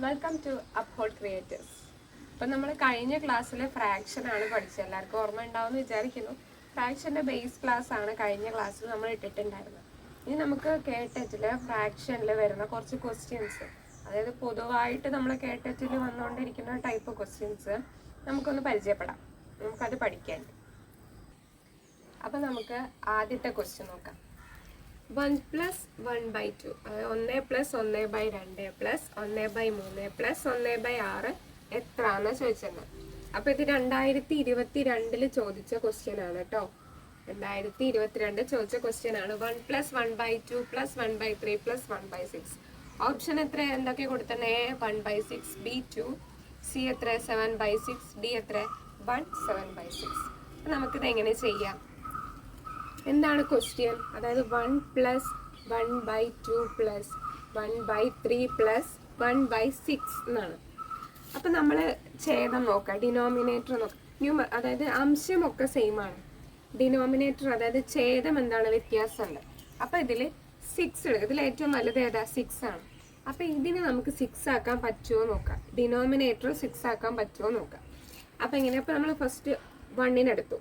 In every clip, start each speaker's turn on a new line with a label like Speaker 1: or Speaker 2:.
Speaker 1: Welcome to uphold creators. അപ്പം നമ്മൾ കഴിഞ്ഞ ക്ലാസ്സിൽ ഫ്രാക്ഷനാണ് പഠിച്ചത്. എല്ലാവർക്കും ഓർമ്മ ഉണ്ടാവുമെന്ന് വിചാരിക്കുന്നു. ഫ്രാക്ഷൻ്റെ ബേസ് ക്ലാസ് ആണ് കഴിഞ്ഞ ക്ലാസ്സിൽ നമ്മൾ ഇട്ടിട്ടുണ്ടായിരുന്നത്. ഇനി നമുക്ക് കേട്ടറ്റിൽ ഫ്രാക്ഷനിൽ വരുന്ന കുറച്ച് ക്വസ്റ്റ്യൻസ്, അതായത് പൊതുവായിട്ട് നമ്മൾ കേട്ടറ്റിൽ വന്നുകൊണ്ടിരിക്കുന്ന ടൈപ്പ് ക്വസ്റ്റ്യൻസ് നമുക്കൊന്ന് പരിചയപ്പെടാം. നമുക്കത് പഠിക്കാൻ. അപ്പം നമുക്ക് ആദ്യത്തെ ക്വസ്റ്റ്യൻ നോക്കാം. 1 + 1/2, അതായത് 1 + 1/2 + 1/3 + 1/6 എത്രയാണെന്ന് ചോദിച്ചിട്ടുണ്ട്. അപ്പോൾ ഇത് 2022 ചോദിച്ച ക്വസ്റ്റ്യൻ ആണ് കേട്ടോ. 2022 ചോദിച്ച ക്വസ്റ്റ്യൻ ആണ്. 1 + 1/2 + 1/3 + 1/6. ഓപ്ഷൻ എത്ര എന്തൊക്കെ കൊടുത്തന്നെ? A 1/6, B 2, C എത്ര 7/6, D എത്ര 1 7/6. നമുക്കിത് എങ്ങനെ ചെയ്യാം? എന്താണ് ക്വസ്റ്റ്യൻ? അതായത് 1 + 1/2 + 1/3 + 1/6 എന്നാണ്. അപ്പം നമ്മൾ ഛേദം നോക്കാം, ഡിനോമിനേറ്റർ നോക്കാം. അതായത് അംശമൊക്കെ സെയിം ആണ്. ഡിനോമിനേറ്റർ അതായത് ഛേദം എന്താണ് വ്യത്യാസമുണ്ട്. അപ്പം ഇതിൽ 6 എടുക്കും. ഇതിൽ ഏറ്റവും വലുത് ഏതാ? 6 ആണ്. അപ്പം ഇതിനെ നമുക്ക് 6 ആക്കാൻ പറ്റുമോ നോക്കാം. ഡിനോമിനേറ്റർ 6 ആക്കാൻ പറ്റുമോ നോക്കാം. അപ്പം എങ്ങനെ? അപ്പം നമ്മൾ ഫസ്റ്റ് 1 എടുത്തു.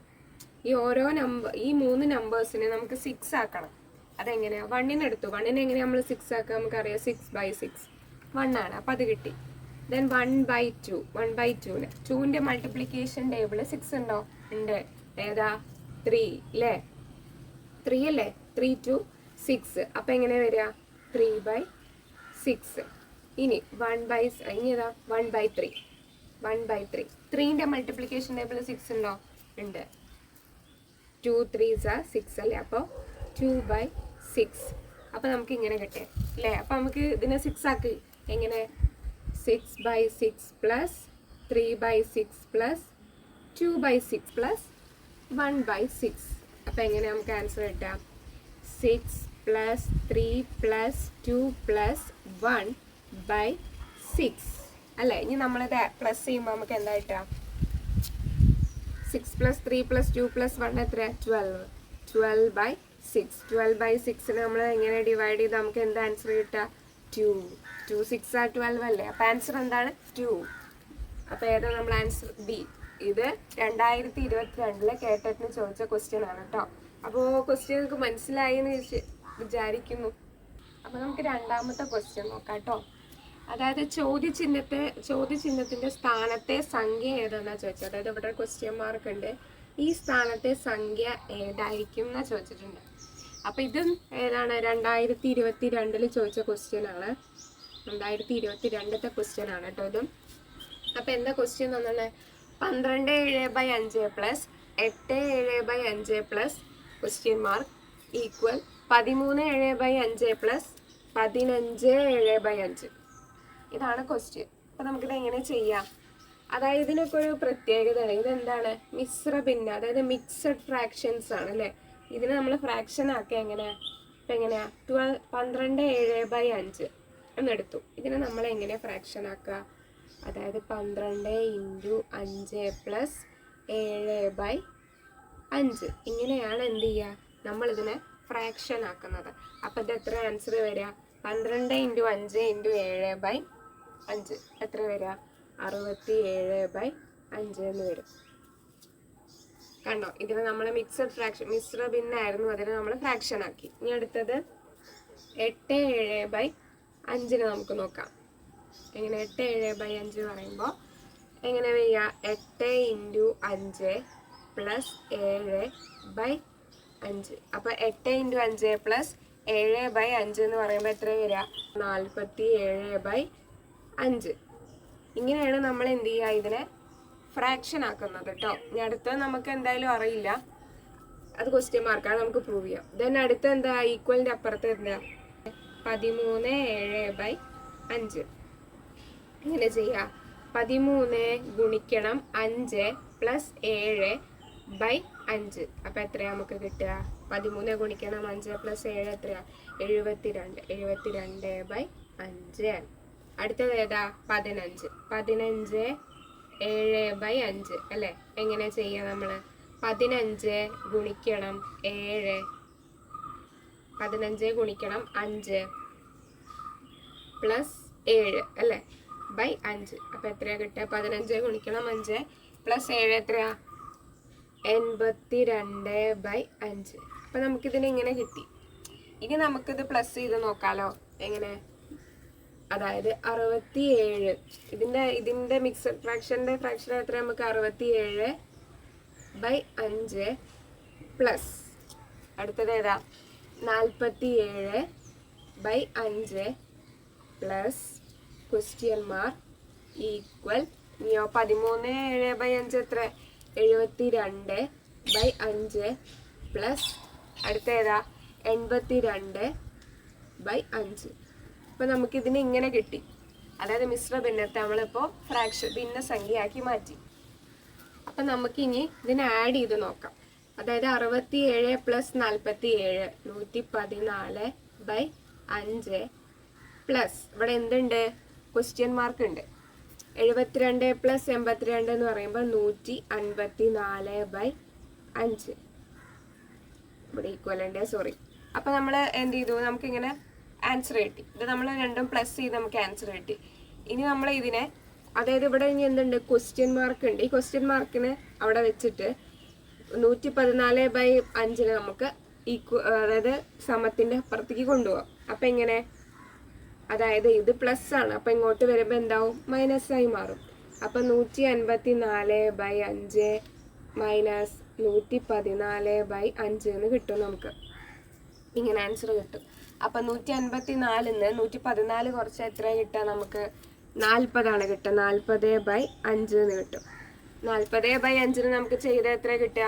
Speaker 1: ഈ 3 നമ്പേഴ്സിനെ നമുക്ക് 6 ആക്കണം. അതെങ്ങനെയാണ്? 1 എടുത്തു. 1 എങ്ങനെയാണ് നമ്മൾ 6 ആക്കുക? നമുക്കറിയാം 6/6 1 ആണ്. അപ്പം അത് കിട്ടി. ദെൻ 1/2, 1/2ന് 2ൻ്റെ മൾട്ടിപ്ലിക്കേഷൻ ടേബിൾ 6 ഉണ്ടോ? ഉണ്ട്. ഏതാ? 3 അല്ലേ? 3 അല്ലേ? 3 to 6. അപ്പം എങ്ങനെ വരിക? 3/6. ഇനി ഇനി ഏതാ? 1/3. 3ൻ്റെ മൾട്ടിപ്ലിക്കേഷൻ ടേബിൾ 6 ഉണ്ടോ? ഉണ്ട്. 2 3s are 6 അല്ലേ? അപ്പോൾ 2/6. അപ്പോൾ നമുക്ക് ഇങ്ങനെ കിട്ടേ അല്ലേ? അപ്പോൾ നമുക്ക് ഇതിനെ 6 ആക്കി. എങ്ങനെ? 6/6 + 3/6 + 2/6 + 1/6. അപ്പോൾ എങ്ങനെ നമുക്ക് ആൻസർ കിട്ടാം? 6 + 3 + 2 + 1/6 അല്ലേ? ഇനി നമ്മളിത് പ്ലസ് ചെയ്യുമ്പോൾ നമുക്ക് എന്താ കിട്ടുക? 6 + 3 + 2 + 1 എത്ര? 12. 12/6. 12/6 നമ്മൾ എങ്ങനെ ഡിവൈഡ് ചെയ്ത് നമുക്ക് എന്താ ആൻസർ കിട്ടുക? 2. 2 6 are 12 അല്ലേ? അപ്പോൾ ആൻസർ എന്താണ്? 2. അപ്പോൾ ഏതാ നമ്മൾ ആൻസർ? ബി. ഇത് 2022 കേട്ടറ്റിന് ചോദിച്ച ക്വസ്റ്റ്യൻ ആണ് കേട്ടോ. അപ്പോൾ ക്വസ്റ്റ്യൻ നിങ്ങൾക്ക് മനസ്സിലായി എന്ന് വിചാരിക്കുന്നു. അപ്പോൾ നമുക്ക് രണ്ടാമത്തെ ക്വസ്റ്റ്യൻ നോക്കാം കേട്ടോ. അതായത് ചോദ്യചിഹ്നത്തിന്റെ സ്ഥാനത്തെ സംഖ്യ ഏതാണെന്നാ ചോദിച്ചത്. അതായത് ഇവിടെ ക്വസ്റ്റ്യൻ മാർക്ക് ഉണ്ട്. ഈ സ്ഥാനത്തെ സംഖ്യ ഏതായിരിക്കും എന്നാ ചോദിച്ചിട്ടുണ്ട്. അപ്പൊ ഇതും ഏതാണ്? 2022 ചോദിച്ച ക്വസ്റ്റ്യൻ ആണ്. 2022 ക്വസ്റ്റ്യൻ ആണ് കേട്ടോ ഇതും. അപ്പൊ എന്താ ക്വസ്റ്റ്യൻ തന്നെ? 12/7/5 + 8/7/5 ക്വസ്റ്റ്യൻ മാർക്ക് ഈക്വൽ 13/7/5 + 15/7/5. ഇതാണ് ക്വസ്റ്റ്യൻ. അപ്പം നമുക്കിത് എങ്ങനെ ചെയ്യാം? അതായത് ഇതിനൊക്കെ ഒരു പ്രത്യേകതയാണ്. ഇതെന്താണ്? മിശ്ര ഭിന്ന, അതായത് മിക്സഡ് ഫ്രാക്ഷൻസ് ആണ് അല്ലേ? ഇതിനെ നമ്മൾ ഫ്രാക്ഷൻ ആക്കുക എങ്ങനെ? ഇപ്പം എങ്ങനെയാ? 12/7/5 എന്നെടുത്തു. ഇതിനെ നമ്മൾ എങ്ങനെ ഫ്രാക്ഷൻ ആക്കുക? അതായത് 12 × 5 + 7/5 ഇങ്ങനെയാണ് എന്ത് ചെയ്യുക? നമ്മളിതിനെ ഫ്രാക്ഷൻ ആക്കുന്നത്. അപ്പം ഇത് എത്ര ആൻസർ വരിക? 12 × 5 × 7/5 എത്ര വരിക? 67/5 എന്ന് വരും. കണ്ടോ? ഇതിനെ നമ്മൾ മിക്സഡ് ഫ്രാക്ഷൻ, മിശ്ര ഭിന്നായിരുന്നു, അതിനെ നമ്മൾ ഫ്രാക്ഷൻ ആക്കി. ഇനി അടുത്തത് 8/7/5 നമുക്ക് നോക്കാം. എങ്ങനെ? 8/7/5 പറയുമ്പോൾ എങ്ങനെ വരിക? 8 × 5 + 7/5. അപ്പോൾ 8 × 5 + 7/5 എന്ന് പറയുമ്പോൾ എത്ര വരിക? 47/5. ഇങ്ങനെയാണ് നമ്മൾ എന്ത് ചെയ്യുക? ഇതിനെ ഫ്രാക്ഷൻ ആക്കുന്നത് കേട്ടോ. ഇനി അടുത്തത് നമുക്ക് എന്തായാലും അറിയില്ല, അത് ക്വസ്റ്റ്യൻ മാർക്കാണ്, നമുക്ക് പ്രൂവ് ചെയ്യാം. ദെൻ അടുത്ത എന്താ? ഈക്വലിൻ്റെ അപ്പുറത്ത് എന്താ? 13/7/5. ഇങ്ങനെ ചെയ്യാം. 13 × 5 + 7/5. അപ്പം എത്രയാ നമുക്ക് കിട്ടുക? 13 × 5 + 7 എത്രയാ? 72. 72/5. അടുത്തത് ഏതാ? 15. 15/7/5 അല്ലേ? എങ്ങനെ ചെയ്യാം നമ്മൾ? 15 × 7 15 × 5 + 7 അല്ലേ? ബൈ 5. അപ്പോൾ എത്രയാണ് കിട്ടുക? 15 ഗുണിക്കണം 5 പ്ലസ് 7 എത്രയാ? 82/5. അപ്പോൾ നമുക്കിതിനെ ഇങ്ങനെ കിട്ടി. ഇനി നമുക്കിത് പ്ലസ് ചെയ്ത് നോക്കാമല്ലോ. എങ്ങനെ? അതായത് 67. ഇതിൻ്റെ മിക്സഡ് ഫ്രാക്ഷൻ്റെ ഫ്രാക്ഷൻ എത്ര? നമുക്ക് 67/5 പ്ലസ് അടുത്തത് ഏതാ? 47/5 പ്ലസ് ക്വസ്റ്റ്യൻ മാർക്ക് ഈക്വൽ 13/7/5 എത്ര? 72/5 പ്ലസ് അടുത്ത ഏതാ? 82/5. അപ്പോൾ നമുക്കിതിന് ഇങ്ങനെ കിട്ടി. അതായത് മിശ്ര ഭിന്നത്തെ നമ്മളിപ്പോൾ ഭിന്നസംഖ്യയാക്കി മാറ്റി. അപ്പം നമുക്കിനി ഇതിനെ ആഡ് ചെയ്ത് നോക്കാം. അതായത് 67 പ്ലസ് 47 114/5 പ്ലസ് ഇവിടെ എന്തുണ്ട്? ക്വസ്റ്റ്യൻ മാർക്ക് ഉണ്ട്. 72 പ്ലസ് 82 എന്ന് പറയുമ്പോൾ 154/5. ഇവിടെ ഈക്വലുണ്ട്, സോറി. അപ്പം നമ്മൾ എന്ത് ചെയ്തു? നമുക്കിങ്ങനെ ആൻസർ കിട്ടി. ഇത് നമ്മൾ രണ്ടും പ്ലസ് ചെയ്ത് നമുക്ക് ആൻസർ കിട്ടി. ഇനി നമ്മൾ ഇതിനെ, അതായത് ഇവിടെ ഇനി എന്തുണ്ട്? ക്വസ്റ്റ്യൻ മാർക്ക് ഉണ്ട്. ഈ ക്വസ്റ്റ്യൻ മാർക്കിന് അവിടെ വെച്ചിട്ട് 114/5 നമുക്ക് അതായത് സമത്തിൻ്റെ അപ്പുറത്തേക്ക് കൊണ്ടുപോകാം. അപ്പം എങ്ങനെ? അതായത് ഇത് പ്ലസ് ആണ്, അപ്പം ഇങ്ങോട്ട് വരുമ്പോൾ എന്താവും? മൈനസ് ആയി മാറും. അപ്പം 154/5 മൈനസ് 114/5 എന്ന് കിട്ടും. നമുക്ക് ഇങ്ങനെ ആൻസർ കിട്ടും. അപ്പം 154 114 കുറച്ച് എത്ര കിട്ടുക? നമുക്ക് 40 കിട്ടുക. 40/5 എന്ന് കിട്ടും. 40/5 നമുക്ക് ചെയ്ത എത്ര കിട്ടുക?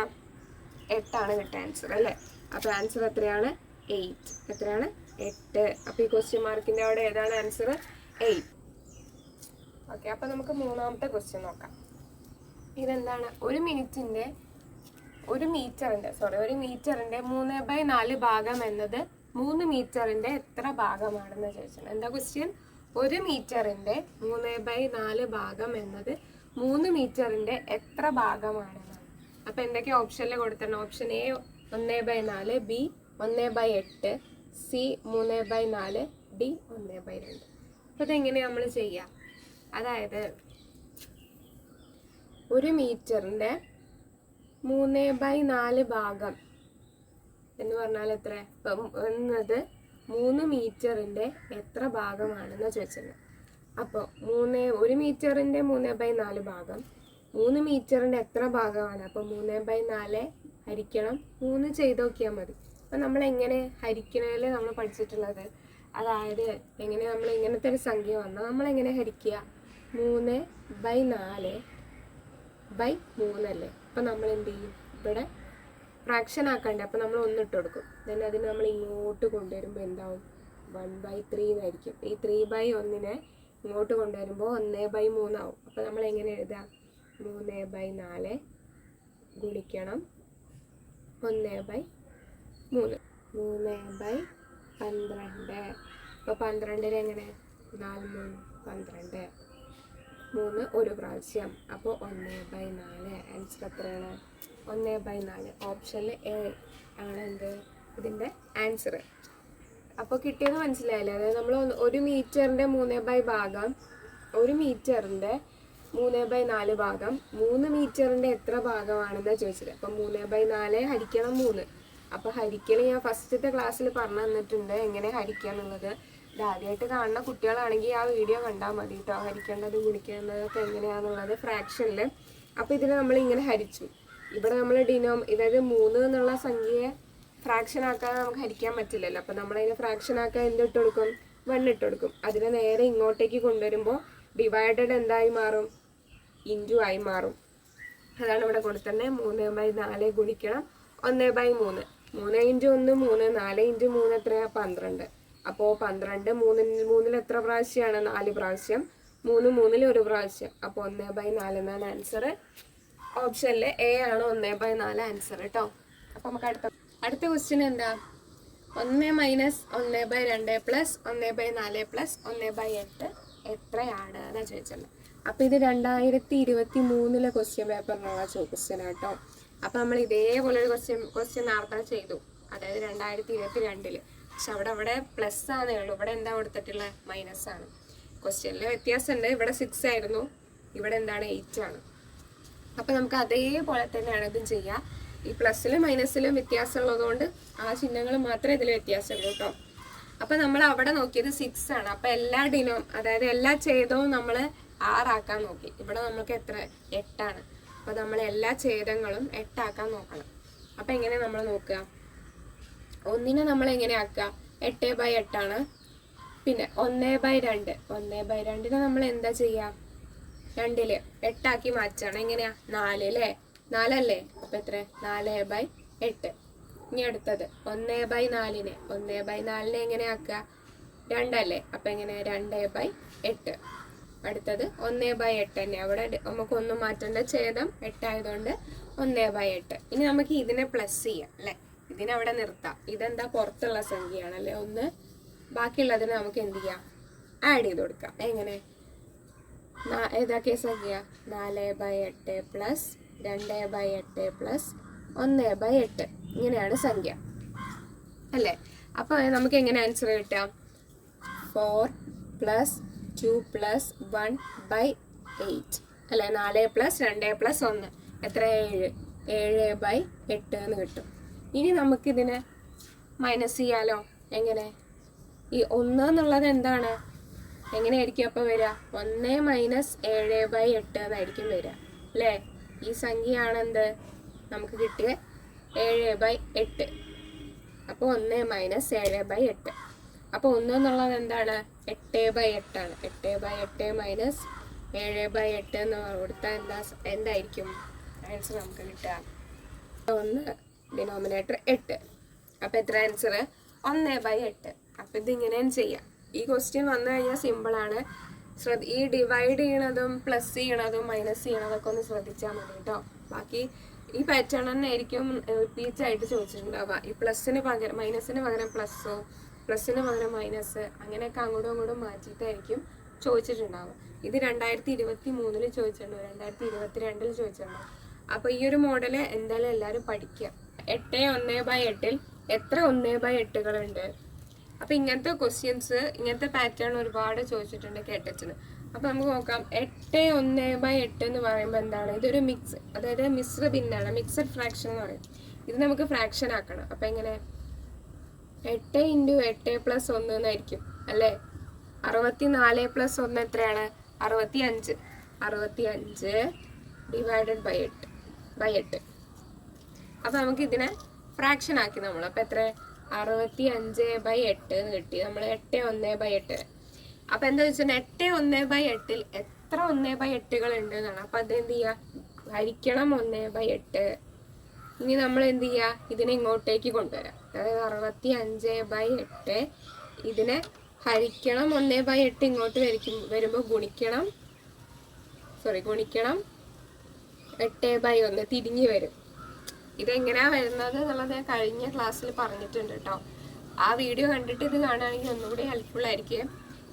Speaker 1: 8 കിട്ടുക ആൻസർ, അല്ലേ? അപ്പോൾ ആൻസർ എത്രയാണ്? 8. എത്രയാണ്? 8. അപ്പോൾ ഈ ക്വസ്റ്റ്യൻ മാർക്കിൻ്റെ അവിടെ ഏതാണ് ആൻസർ? 8. ഓക്കെ, അപ്പോൾ നമുക്ക് മൂന്നാമത്തെ ക്വസ്റ്റ്യൻ നോക്കാം. ഇതെന്താണ്? ഒരു മീറ്ററിൻ്റെ 3/4 ഭാഗം എന്നത് 3 മീറ്ററിൻ്റെ എത്ര ഭാഗമാണെന്ന് ചോദിച്ചാൽ എന്താ ക്വസ്റ്റ്യൻ? ഒരു മീറ്ററിൻ്റെ 3/4 ഭാഗം എന്നത് 3 മീറ്ററിൻ്റെ എത്ര ഭാഗമാണെന്നാണ്. അപ്പം എന്തൊക്കെ ഓപ്ഷനിൽ കൊടുത്തിട്ടുണ്ട്? Option A 1/4, B 1/8, C 3/4, D 1/2. അപ്പോൾ ഇതെങ്ങനെയാണ് നമ്മൾ ചെയ്യുക? അതായത് ഒരു മീറ്ററിൻ്റെ 3/4 ഭാഗം എന്ന് പറഞ്ഞാൽ എത്ര? എന്നത് 3 മീറ്ററിൻ്റെ എത്ര ഭാഗമാണെന്ന് ചോദിച്ചത്. അപ്പോൾ ഒരു മീറ്ററിൻ്റെ 3/4 ഭാഗം 3 മീറ്ററിൻ്റെ എത്ര ഭാഗമാണ്? അപ്പോൾ 3/4 ഹരിക്കണം 3 ചെയ്ത് നോക്കിയാൽ മതി. അപ്പം നമ്മൾ എങ്ങനെ ഹരിക്കണതിൽ നമ്മൾ പഠിച്ചിട്ടുള്ളത്, അതായത് എങ്ങനെ നമ്മൾ ഇങ്ങനത്തെ ഒരു സംഖ്യ വന്നാൽ നമ്മളെങ്ങനെ ഹരിക്കുക? 3/4/3 അല്ലേ? അപ്പം നമ്മൾ എന്ത് ചെയ്യും? ഇവിടെ ഫ്രാക്ഷൻ ആക്കണ്ടേ? അപ്പം നമ്മൾ 1 ഇട്ട് കൊടുക്കും. then അതിന് നമ്മൾ ഇങ്ങോട്ട് കൊണ്ടുവരുമ്പോൾ എന്താവും? 1/3 എന്നായിരിക്കും. ഈ 3/1 ഇങ്ങോട്ട് കൊണ്ടുവരുമ്പോൾ 1/3 ആവും. അപ്പോൾ നമ്മൾ എങ്ങനെ എഴുതാം? 3/4 ഗുണിക്കണം 1/3 3/12. അപ്പോൾ 12 എങ്ങനെ? 4 12 3 ഒരു പ്രാവശ്യം. അപ്പോൾ 1/4. ആൻസർ എത്രയാണ്? 1/4. ഓപ്ഷനിൽ എ ആണ് എന്ത്? ഇതിൻ്റെ ആൻസർ. അപ്പോൾ കിട്ടിയത് മനസ്സിലായില്ലേ? അതായത് നമ്മൾ ഒരു മീറ്ററിൻ്റെ 3/4 ഭാഗം 3 മീറ്ററിൻ്റെ എത്ര ഭാഗമാണെന്ന് ചോദിച്ചത്. അപ്പം 3/4 ഹരിക്കണം 3. അപ്പോൾ ഹരിക്കൽ ഞാൻ ഫസ്റ്റത്തെ ക്ലാസ്സിൽ പറഞ്ഞു തന്നിട്ടുണ്ട് എങ്ങനെ ഹരിക്കുക എന്നുള്ളത്. ഇത് ആദ്യമായിട്ട് കാണുന്ന കുട്ടികളാണെങ്കിൽ ആ വീഡിയോ കണ്ടാൽ മതി കേട്ടോ. ഹരിക്കേണ്ടത് ഗുണിക്കേണ്ടതൊക്കെ എങ്ങനെയാണെന്നുള്ളത് ഫ്രാക്ഷനിൽ. അപ്പോൾ ഇതിനെ നമ്മൾ ഇങ്ങനെ ഹരിച്ചു. ഇവിടെ നമ്മൾ അതായത് 3 എന്നുള്ള സംഖ്യയെ ഫ്രാക്ഷൻ ആക്കാതെ നമുക്ക് ഹരിക്കാൻ പറ്റില്ലല്ലോ. അപ്പോൾ നമ്മളതിനെ ഫ്രാക്ഷൻ ആക്കാൻ എന്തിട്ട് കൊടുക്കും? 1 ഇട്ട് കൊടുക്കും. അതിനെ നേരെ ഇങ്ങോട്ടേക്ക് കൊണ്ടുവരുമ്പോൾ ഡിവൈഡഡ് എന്തായി മാറും? ഇൻറ്റു ആയി മാറും. അതാണ് ഇവിടെ കൊടുത്തിട്ടുണ്ട്. 3/4 ഗുണിക്കണം 1/3. 3 × 1 3, 4 × 3 എത്രയാണ്? 12. അപ്പോൾ 12 3 എത്ര പ്രാവശ്യമാണ്? 4 പ്രാവശ്യം. 3 3 ഒരു പ്രാവശ്യം. അപ്പോൾ 1/4 എന്നാണ് ആൻസർ. ഓപ്ഷനിൽ എ ആണ് 1/4 ആൻസർ കേട്ടോ. അപ്പോൾ നമുക്ക് അടുത്ത ക്വസ്റ്റ്യൻ എന്താ? 1 - 1/2 പ്ലസ് 1/4 പ്ലസ് 1/8 എത്രയാണ് എന്നാണ് ചോദിച്ചത്. അപ്പോൾ ഇത് 2023 ക്വസ്റ്റ്യൻ പേപ്പറിനുള്ള ക്വസ്റ്റ്യൻ ആട്ടോ. അപ്പോൾ നമ്മൾ ഇതേപോലെ ഒരു ക്വസ്റ്റ്യൻ നേരത്തെ ചെയ്തു, അതായത് 2022. പക്ഷെ അവിടെ പ്ലസ് ആണേ ഉള്ളൂ. ഇവിടെ എന്താ കൊടുത്തിട്ടുള്ളത്? മൈനസ് ആണ്. ക്വസ്റ്റ്യനിൽ വ്യത്യാസമുണ്ട്. ഇവിടെ 6 ആയിരുന്നു, ഇവിടെ എന്താണ് 8 ആണ്. അപ്പം നമുക്ക് അതേപോലെ തന്നെയാണ് ഇതും ചെയ്യുക. ഈ പ്ലസ്സിലും മൈനസിലും വ്യത്യാസമുള്ളതുകൊണ്ട് ആ ചിഹ്നങ്ങൾ മാത്രമേ ഇതിൽ വ്യത്യാസമുള്ളൂ കേട്ടോ. അപ്പം നമ്മൾ അവിടെ നോക്കിയത് 6 ആണ്. അപ്പം എല്ലാ അതായത് എല്ലാ ഛേദവും നമ്മൾ 6 ആക്കാൻ നോക്കി. ഇവിടെ നമുക്ക് എത്ര 8 ആണ്. അപ്പം നമ്മൾ എല്ലാ ഛേദങ്ങളും 8 ആക്കാൻ നോക്കണം. അപ്പം എങ്ങനെ നമ്മൾ നോക്കുക? ഒന്നിനെ നമ്മൾ എങ്ങനെ ആക്കുക? 8/8 ആണ്. പിന്നെ 1/2, 1/2 നമ്മൾ എന്താ ചെയ്യുക? 2 8 ആക്കി മാറ്റാണ്. എങ്ങനെയാ? 4 അല്ലേ? 4 അല്ലേ? അപ്പം എത്ര? 4/8. ഇനി അടുത്തത് 1/4, 1/4 എങ്ങനെ ആക്കുക? 2 അല്ലേ? അപ്പം എങ്ങനെ? 2/8. അടുത്തത് 1/8 തന്നെ. അവിടെ നമുക്ക് ഒന്നും മാറ്റേണ്ട, ഛേദം 8 ആയതുകൊണ്ട് 1/8. ഇനി നമുക്ക് ഇതിനെ പ്ലസ് ചെയ്യാം അല്ലേ? ഇതിനവിടെ നിർത്താം. ഇതെന്താ? പുറത്തുള്ള സംഖ്യയാണ് അല്ലേ? 1. ബാക്കിയുള്ളതിന് നമുക്ക് എന്ത് ചെയ്യാം? ആഡ് ചെയ്ത് കൊടുക്കാം. എങ്ങനെ? ഏതാക്കിയ സംഖ്യ? 4/8 പ്ലസ് 2/8 പ്ലസ് 1/8. ഇങ്ങനെയാണ് സംഖ്യ അല്ലേ? അപ്പോൾ നമുക്ക് എങ്ങനെ ആൻസർ കിട്ടാം? 4 + 2 + 1/8 അല്ലേ? 4 + 2 + 1 എത്ര? 7. 7/8 എന്ന് കിട്ടും. ഇനി നമുക്കിതിനെ മൈനസ് ചെയ്യാലോ. എങ്ങനെ? ഈ 1 എന്നുള്ളത് എന്താണ്? എങ്ങനെയായിരിക്കും അപ്പോൾ വരിക? 1 - 7/8 എന്നായിരിക്കും വരിക അല്ലേ? ഈ സംഖ്യയാണ് എന്ത് നമുക്ക് കിട്ടിയ 7/8. അപ്പോൾ 1 - 7/8. അപ്പോൾ 1 എന്നുള്ളത് എന്താണ്? 8/8 ആണ്. 8/8 - 7/8 എന്ന് കൊടുത്താൽ എന്തായിരിക്കും ആൻസർ നമുക്ക് കിട്ടുക? 1 ഡിനോമിനേറ്റർ 8. അപ്പം എത്ര ആൻസർ? 1/8. അപ്പം ഇതിങ്ങനെയും ചെയ്യാം. ഈ ക്വസ്റ്റ്യൻ വന്നു കഴിഞ്ഞാൽ സിമ്പിളാണ്. ഈ ഡിവൈഡ് ചെയ്യണതും പ്ലസ് ചെയ്യണതും മൈനസ് ചെയ്യണതൊക്കെ ഒന്ന് ശ്രദ്ധിച്ചാൽ മതി കേട്ടോ. ബാക്കി ഈ പാറ്റേൺ തന്നെ ആയിരിക്കും റിപ്പീറ്റ് ആയിട്ട് ചോദിച്ചിട്ടുണ്ടാവുക. ഈ പ്ലസ്സിന് പകരം മൈനസിന് പകരം പ്ലസ്സോ പ്ലസ്സിന് പകരം മൈനസ് അങ്ങനെയൊക്കെ അങ്ങോട്ടും ഇങ്ങോട്ടും മാറ്റിയിട്ടായിരിക്കും ചോദിച്ചിട്ടുണ്ടാവുക. ഇത് 2023 ചോദിച്ചിട്ടുണ്ടോ? 2022 ചോദിച്ചിട്ടുണ്ടോ? അപ്പോൾ ഈ ഒരു മോഡല് എന്തായാലും എല്ലാവരും പഠിക്കുക. 8 1/8 എത്ര 1/8കളുണ്ട്? അപ്പം ഇങ്ങനത്തെ ക്വസ്റ്റ്യൻസ്, ഇങ്ങനത്തെ പാറ്റേൺ ഒരുപാട് ചോദിച്ചിട്ടുണ്ട് കേട്ടച്ചിന്. അപ്പം നമുക്ക് നോക്കാം. 8 1/8 എന്ന് പറയുമ്പോൾ എന്താണ്? ഇതൊരു മിക്സ്, അതായത് മിശ്ര ഭിന്നാണ്, മിക്സഡ് ഫ്രാക്ഷൻ എന്ന് പറയും. ഇത് നമുക്ക് ഫ്രാക്ഷൻ ആക്കണം. അപ്പം എങ്ങനെ? 8 × 8 + 1 എന്നായിരിക്കും അല്ലേ? 64 + 1 എത്രയാണ്? 65. 65 / 8. അപ്പം നമുക്ക് ഇതിനെ ഫ്രാക്ഷൻ ആക്കി നമ്മൾ. അപ്പം എത്ര? 65/8 എന്ന് കിട്ടി. നമ്മൾ 8 1/8. അപ്പം എന്താ വെച്ചാൽ 8 1/8 എത്ര 1/8കൾ ഉണ്ട് എന്നാണ്. അപ്പം അതെന്ത് ചെയ്യുക? ഹരിക്കണം 1/8. ഇനി നമ്മൾ എന്ത് ചെയ്യുക? ഇതിനെ ഇങ്ങോട്ടേക്ക് കൊണ്ടുവരാം. അതായത് 65/8 ഇതിനെ ഹരിക്കണം 1/8 ഇങ്ങോട്ട് വരുമ്പോൾ ഗുണിക്കണം 8/1 തിരിഞ്ഞ് വരും. ഇതെങ്ങനെയാ വരുന്നത് എന്നുള്ളത് ഞാൻ കഴിഞ്ഞ ക്ലാസ്സിൽ പറഞ്ഞിട്ടുണ്ട് കേട്ടോ. ആ വീഡിയോ കണ്ടിട്ട് ഇത് കാണുകയാണെങ്കിൽ ഒന്നുകൂടി ഹെൽപ്ഫുൾ ആയിരിക്കും.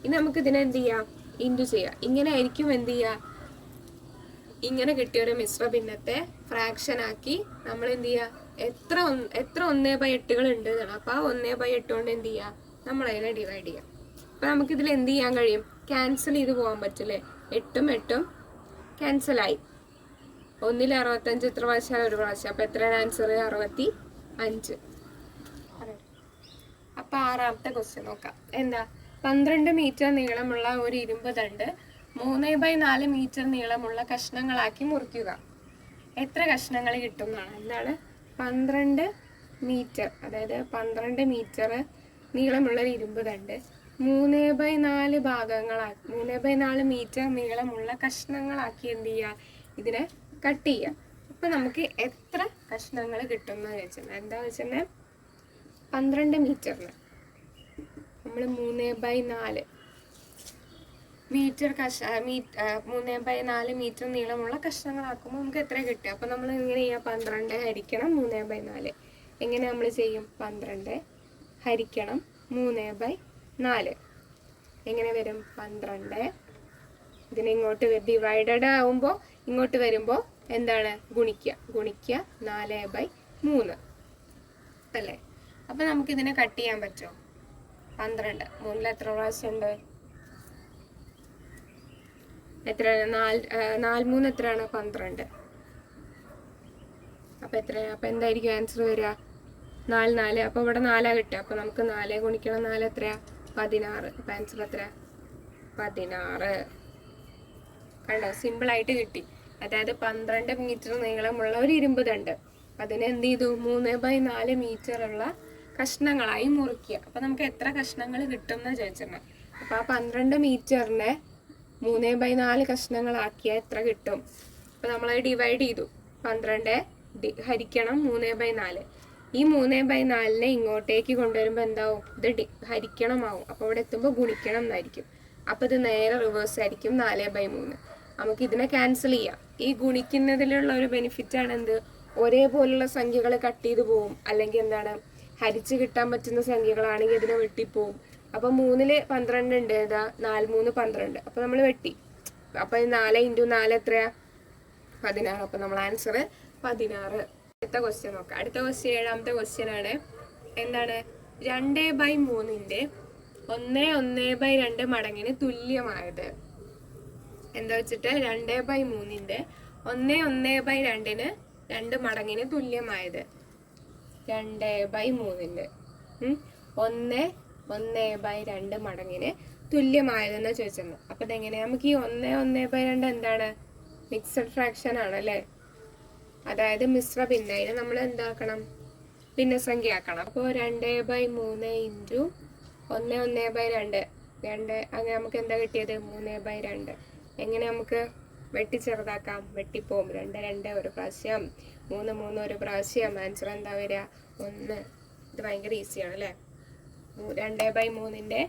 Speaker 1: ഇനി നമുക്ക് ഇതിനെ എന്ത് ചെയ്യാം? ഇൻറ്റു ചെയ്യാം. ഇങ്ങനെ ആയിരിക്കും എന്ത് ചെയ്യുക? ഇങ്ങനെ കിട്ടിയൊരു മിശ്ര ഭിന്നത്തെ ഫ്രാക്ഷൻ ആക്കി നമ്മൾ എന്ത് ചെയ്യുക? എത്ര 1/8കൾ ഉണ്ട് എന്നാണ്. അപ്പോൾ ആ 1/8 കൊണ്ട് എന്ത് ചെയ്യുക? നമ്മൾ അതിനെ ഡിവൈഡ് ചെയ്യാം. അപ്പം നമുക്കിതിൽ എന്ത് ചെയ്യാൻ കഴിയും? ക്യാൻസൽ ചെയ്ത് പോകാൻ പറ്റില്ലേ? 8ഉം 8ഉം ക്യാൻസലായി. 1ൽ 65 എത്ര പ്രാവശ്യം? ഒരു പ്രാവശ്യം. അപ്പം എത്രയാണ് ആൻസർ? 65. അപ്പം 6ാമത്തെ ക്വസ്റ്റ്യൻ നോക്കാം. എന്താ? 12 മീറ്റർ നീളമുള്ള ഒരു ഇരുമ്പ് ദണ്ട് 3/4 മീറ്റർ നീളമുള്ള കഷ്ണങ്ങളാക്കി മുറിക്കുക. എത്ര കഷ്ണങ്ങൾ കിട്ടും എന്നാണ്. എന്താണ്? 12 മീറ്റർ, അതായത് 12 മീറ്റർ നീളമുള്ള ഒരു ഇരുമ്പ് ദണ്ട് 3/4 ഭാഗങ്ങളാക്കി, 3/4 മീറ്റർ നീളമുള്ള കഷ്ണങ്ങളാക്കി എന്ത് ചെയ്യുക? ഇതിനെ കട്ട് ചെയ്യുക. അപ്പം നമുക്ക് എത്ര കഷ്ണങ്ങൾ കിട്ടുമെന്ന് വെച്ചിട്ടുണ്ടെങ്കിൽ എന്താ വെച്ചിട്ടുണ്ടെങ്കിൽ 12 മീറ്ററിന് നമ്മൾ 3/4 മീറ്റർ 3/4 മീറ്റർ നീളമുള്ള കഷ്ണങ്ങളാക്കുമ്പോൾ നമുക്ക് എത്ര കിട്ടുക? അപ്പം നമ്മൾ എങ്ങനെ ചെയ്യുക? 12 ഹരിക്കണം 3/4. എങ്ങനെ നമ്മൾ ചെയ്യും? 12 ഹരിക്കണം 3/4 എങ്ങനെ വരും? 12 ഇതിനെ ഇങ്ങോട്ട് ഡിവൈഡഡ് ആവുമ്പോൾ ഇങ്ങോട്ട് വരുമ്പോൾ എന്താണ്? ഗുണിക്കുക 4/3 അല്ലേ? അപ്പം നമുക്കിതിനെ കട്ട് ചെയ്യാൻ പറ്റുമോ? 12 3ൽ എത്ര പ്രാവശ്യം ഉണ്ട്? എത്രയാണ്? 4 3 എത്രയാണ്? 12. അപ്പം എത്രയാണ്? അപ്പം എന്തായിരിക്കും ആൻസർ വരിക? 4 4. അപ്പോൾ ഇവിടെ 4 കിട്ടുക. അപ്പോൾ നമുക്ക് 4 ഗുണിക്കണം 4 എത്രയാ? 16. അപ്പം ആൻസർ എത്രയാ? 16. കണ്ടോ, സിമ്പിളായിട്ട് കിട്ടി. അതായത് 12 മീറ്റർ നീളമുള്ള ഒരു ഇരുമ്പ് ദണ്ട്, അതിനെ എന്ത് ചെയ്തു? 3/4 മീറ്ററുള്ള കഷ്ണങ്ങളായി മുറിക്കുക. അപ്പം നമുക്ക് എത്ര കഷ്ണങ്ങൾ കിട്ടും എന്ന് ചോദിച്ചിരുന്നത്. അപ്പം ആ 12 മീറ്ററിനെ 3/4 കഷ്ണങ്ങളാക്കിയാൽ എത്ര കിട്ടും? അപ്പം നമ്മളത് ഡിവൈഡ് ചെയ്തു. 12 ഹരിക്കണം 3/4. ഈ 3/4നെ ഇങ്ങോട്ടേക്ക് കൊണ്ടുവരുമ്പോൾ എന്താവും? ഇത് ഹരിക്കണമാവും. അപ്പോൾ ഇവിടെ എത്തുമ്പോൾ ഗുണിക്കണം എന്നായിരിക്കും. അപ്പോൾ ഇത് നേരെ റിവേഴ്സ് ആയിരിക്കും, 4/3. നമുക്ക് ഇതിനെ ക്യാൻസൽ ചെയ്യാം. ഈ ഗുണിക്കുന്നതിലുള്ള ഒരു ബെനിഫിറ്റ് ആണ് എന്ത്? ഒരേപോലുള്ള സംഖ്യകൾ കട്ട് ചെയ്ത് പോവും. അല്ലെങ്കിൽ എന്താണ്, ഹരിച്ച് കിട്ടാൻ പറ്റുന്ന സംഖ്യകളാണെങ്കിൽ ഇതിനെ വെട്ടിപ്പോവും. അപ്പോൾ 3ൽ 12 ഉണ്ട്, ഏതാ? 4 3 12. അപ്പോൾ നമ്മൾ വെട്ടി. അപ്പോൾ 4 × 4 എത്രയാ? 16. അപ്പോൾ നമ്മൾ ആൻസർ 16. അടുത്ത ക്വസ്റ്റ്യൻ നോക്കാം. അടുത്ത ക്വസ്റ്റ്യൻ 7ാമത്തെ ക്വസ്റ്റ്യൻ ആണ്. എന്താണ്? 2/3ന്റെ 1/2 മടങ്ങിന് തുല്യമായത്. എന്താ വെച്ചിട്ട്? 2/3ന്റെ 1/2 2 മടങ്ങിന് തുല്യമായത്. 2/3ന്റെ 1/2 മടങ്ങിന് തുല്യമായതെന്ന് ചോദിച്ചിരുന്നു. അപ്പൊ ഇതെങ്ങനെയാ? നമുക്ക് ഈ 1/2 എന്താണ്? മിക്സഡ് ഫ്രാക്ഷൻ ആണ് അല്ലേ? അതായത് മിശ്ര ഭിന്നതിനെ നമ്മൾ എന്താക്കണം? ഭിന്നസംഖ്യ ആക്കണം. അപ്പോൾ 2/3 × 1/2 2. അങ്ങനെ നമുക്ക് എന്താ കിട്ടിയത്? 3/2. എങ്ങനെ നമുക്ക് വെട്ടി ചെറുതാക്കാം? വെട്ടിപ്പോവും. 2 2 ഒരു പ്രാവശ്യം, 3 3 ഒരു പ്രാവശ്യം. ആൻസർ എന്താ വരിക? 1. ഇത് ഭയങ്കര ഈസിയാണ് അല്ലേ? 2/3ന്റെ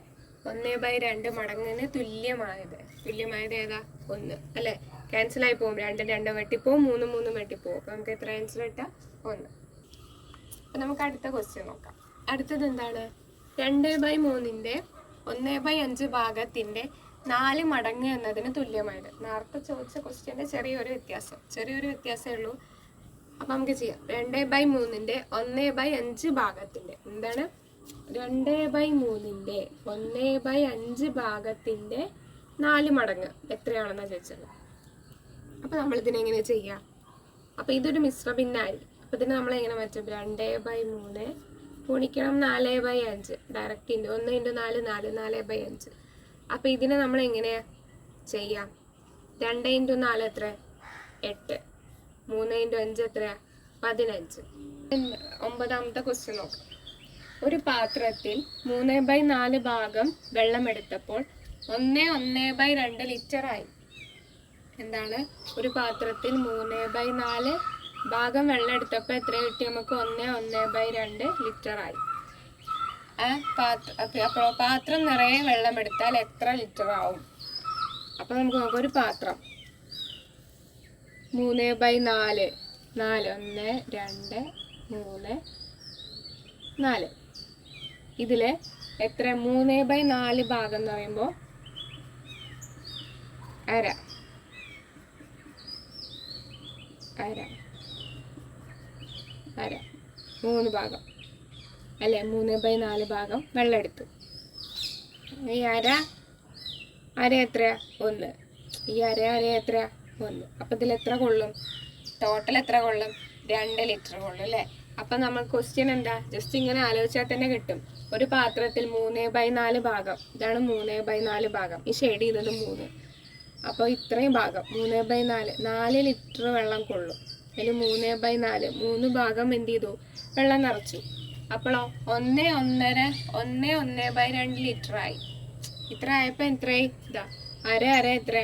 Speaker 1: 1/2 മടങ്ങിന് തുല്യമായത്. തുല്യമായത് ഏതാ? 1 അല്ലേ? ക്യാൻസൽ ആയി പോകും. 2 2 വെട്ടിപ്പോവും, 3 3 വെട്ടിപ്പോവും. അപ്പോൾ നമുക്ക് എത്ര ആൻസർ കിട്ടാം? 1. അപ്പം നമുക്ക് അടുത്ത ക്വസ്റ്റ്യൻ നോക്കാം. അടുത്തത് എന്താണ്? 2/3ന്റെ 1/5 ഭാഗത്തിന്റെ 4 മടങ്ങ് എന്നതിന് തുല്യമായത്. നേരത്തെ ചോദിച്ച ക്വസ്റ്റ്യന്റെ ചെറിയൊരു വ്യത്യാസമേ ഉള്ളൂ. അപ്പം നമുക്ക് ചെയ്യാം. 2/3ന്റെ 1/5 ഭാഗത്തിന്റെ എന്താണ്? 2/3ന്റെ 1/5 ഭാഗത്തിന്റെ 4 മടങ്ങ് എത്രയാണെന്നാണ് ചോദിച്ചത്. അപ്പം നമ്മളിതിനെങ്ങനെ ചെയ്യാം? അപ്പം ഇതൊരു മിശ്ര ഭിന്നായി. അപ്പം ഇതിനെ നമ്മൾ എങ്ങനെ മാറ്റും? 2/3 ഗുണിക്കണം 4/5. ഡയറക്റ്റ് 1 × 4 4 4/5. അപ്പം ഇതിനെ നമ്മൾ എങ്ങനെയാ ചെയ്യാം? 2 × 4 എത്ര? 8. 3 × 5 എത്ര? 15. 9ാമത്തെ ക്വസ്റ്റ്യൻ നോക്കാം. ഒരു പാത്രത്തിൽ 3/4 ഭാഗം വെള്ളമെടുത്തപ്പോൾ 1/2 ലിറ്റർ ആയി. എന്താണ്? ഒരു പാത്രത്തിൽ 3/4 ഭാഗം വെള്ളം എടുത്തപ്പോൾ എത്ര കിട്ടി നമുക്ക്? 1/2 ലിറ്റർ ആയി. അപ്പോൾ പാത്രം നിറയെ വെള്ളം എടുത്താൽ എത്ര ലിറ്റർ ആവും? അപ്പൊ നമുക്ക് നോക്കാം. ഒരു പാത്രം 3/4 1 2 3 4. ഇതില് എത്ര? 3/4 ഭാഗം എന്ന് പറയുമ്പോ അര 3 ഭാഗം അല്ലെ? 3/4 ഭാഗം വെള്ളം എടുത്തു. ഈ അര എത്രയാ? 1. ഈ അര എത്രയാ? 1. അപ്പൊ ഇതിൽ എത്ര കൊള്ളും? ടോട്ടൽ എത്ര കൊള്ളും? 2 ലിറ്റർ കൊള്ളും അല്ലേ? അപ്പൊ നമ്മൾ ക്വസ്റ്റ്യൻ എന്താ? ജസ്റ്റ് ഇങ്ങനെ ആലോചിച്ചാൽ തന്നെ കിട്ടും. ഒരു പാത്രത്തിൽ 3/4 ഭാഗം, ഇതാണ് 3/4 ഭാഗം. ഈ ഷെയ്ഡ് ചെയ്തത് 3. അപ്പോൾ ഇത്രയും ഭാഗം 3/4 4 ലിറ്റർ വെള്ളം കൊള്ളും. അതിൽ 3/4 3 ഭാഗം എന്ത് ചെയ്തു? വെള്ളം നിറച്ചു. അപ്പോഴോ 1/2 ലിറ്റർ ആയി. ഇത്ര ആയപ്പോൾ എത്രയായി? ഇതാ അര എത്ര?